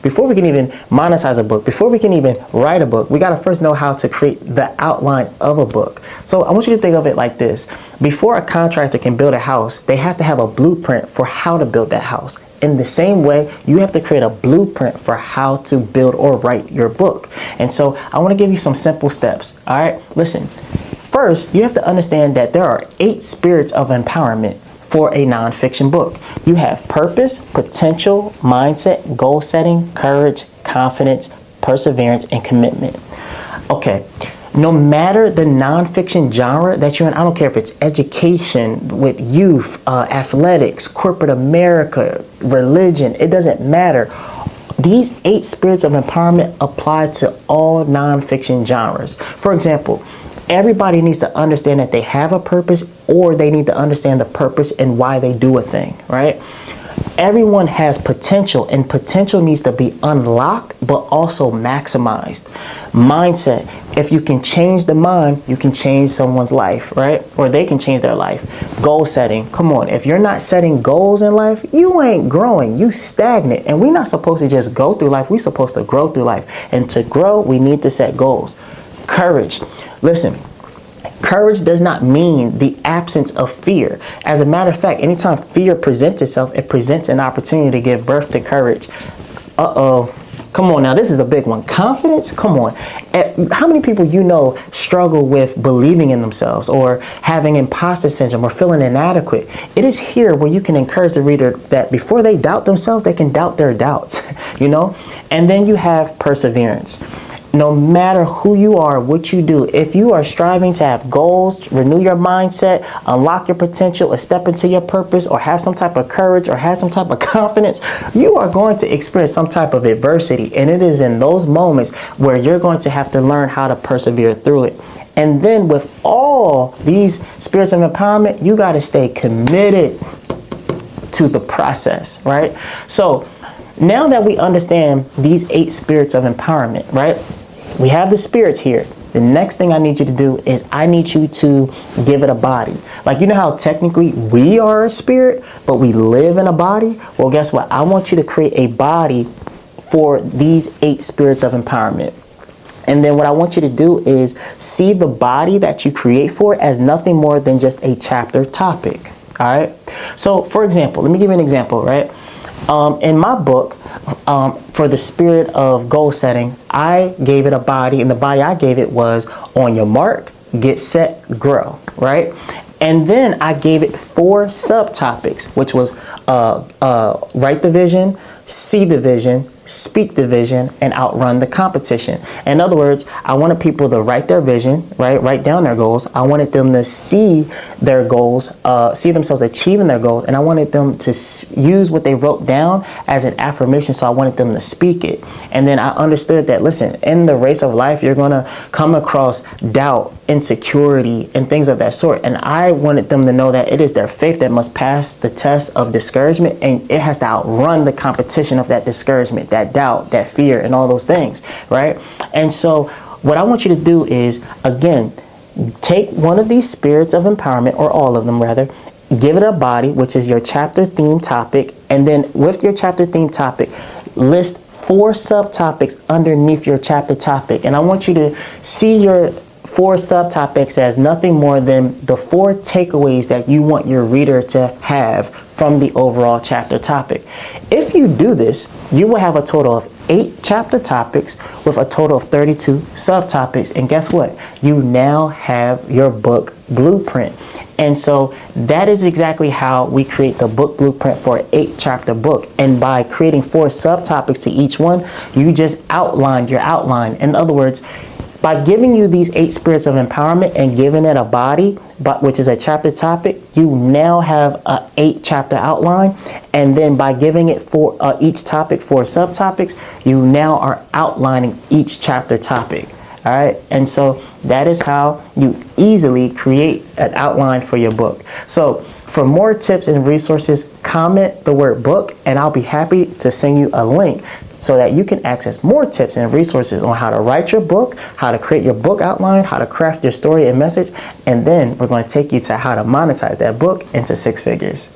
before we can even monetize a book, before we can even write a book, we got to first know how to create the outline of a book. So I want you to think of it like this. Before a contractor can build a house, they have to have a blueprint for how to build that house. In the same way, you have to create a blueprint for how to build or write your book. And so I want to give you some simple steps. All right, listen. First, you have to understand that there are 8 spirits of empowerment for a nonfiction book. You have purpose, potential, mindset, goal setting, courage, confidence, perseverance, and commitment. Okay. No matter the nonfiction genre that you're in, I don't care if it's education, with youth, athletics, corporate America, religion, it doesn't matter. These 8 spirits of empowerment apply to all nonfiction genres. For example, everybody needs to understand that they have a purpose, or they need to understand the purpose and why they do a thing, right? Everyone has potential, and potential needs to be unlocked, but also maximized. Mindset. If you can change the mind, you can change someone's life, right? Or they can change their life. Goal setting. Come on. If you're not setting goals in life, you ain't growing. You stagnant. And we're not supposed to just go through life. We're supposed to grow through life. And to grow, we need to set goals. Courage. Listen. Courage does not mean the absence of fear. As a matter of fact, anytime fear presents itself, it presents an opportunity to give birth to courage. Come on now, this is a big one. Confidence? Come on. How many people you know struggle with believing in themselves, or having imposter syndrome, or feeling inadequate? It is here where you can encourage the reader that before they doubt themselves, they can doubt their doubts, you know? And then you have perseverance. No matter who you are, what you do, if you are striving to have goals, renew your mindset, unlock your potential, or step into your purpose, or have some type of courage, or have some type of confidence, you are going to experience some type of adversity. And it is in those moments where you're going to have to learn how to persevere through it. And then with all these spirits of empowerment, you got to stay committed to the process, right? So now that we understand these 8 spirits of empowerment, right? We have the spirits here. The next thing I need you to do is I need you to give it a body. Like, you know how technically we are a spirit, but we live in a body? Well, guess what? I want you to create a body for these 8 spirits of empowerment. And then what I want you to do is see the body that you create for as nothing more than just a chapter topic. All right. So, for example, let me give you an example, right? In my book, for the spirit of goal setting, I gave it a body, and the body I gave it was on your mark, get set, grow, right? And then I gave it 4 subtopics, which was write the vision, see the vision, speak the vision, and outrun the competition. In other words, I wanted people to write their vision, right? Write down their goals. I wanted them to see their goals, see themselves achieving their goals. And I wanted them to use what they wrote down as an affirmation. So I wanted them to speak it. And then I understood that, listen, in the race of life, you're going to come across doubt, insecurity, and things of that sort. And I wanted them to know that it is their faith that must pass the test of discouragement, and it has to outrun the competition of that discouragement, that doubt, that fear, and all those things, right? And so what I want you to do is, again, take one of these spirits of empowerment, or all of them rather, give it a body, which is your chapter theme topic, and then with your chapter theme topic, list 4 subtopics underneath your chapter topic. And I want you to see your 4 subtopics as nothing more than the 4 takeaways that you want your reader to have from the overall chapter topic. If you do this, you will have a total of 8 chapter topics with a total of 32 subtopics. And guess what? You now have your book blueprint. And so that is exactly how we create the book blueprint for an 8 chapter book. And by creating 4 subtopics to each one, you just outlined your outline. In other words, by giving you these 8 spirits of empowerment and giving it a body, which is a chapter topic, you now have a 8 chapter outline. And then by giving it for each topic 4 subtopics, you now are outlining each chapter topic. All right. And so that is how you easily create an outline for your book. So for more tips and resources, comment the word book, and I'll be happy to send you a link so that you can access more tips and resources on how to write your book, how to create your book outline, how to craft your story and message, and then we're going to take you to how to monetize that book into 6 figures.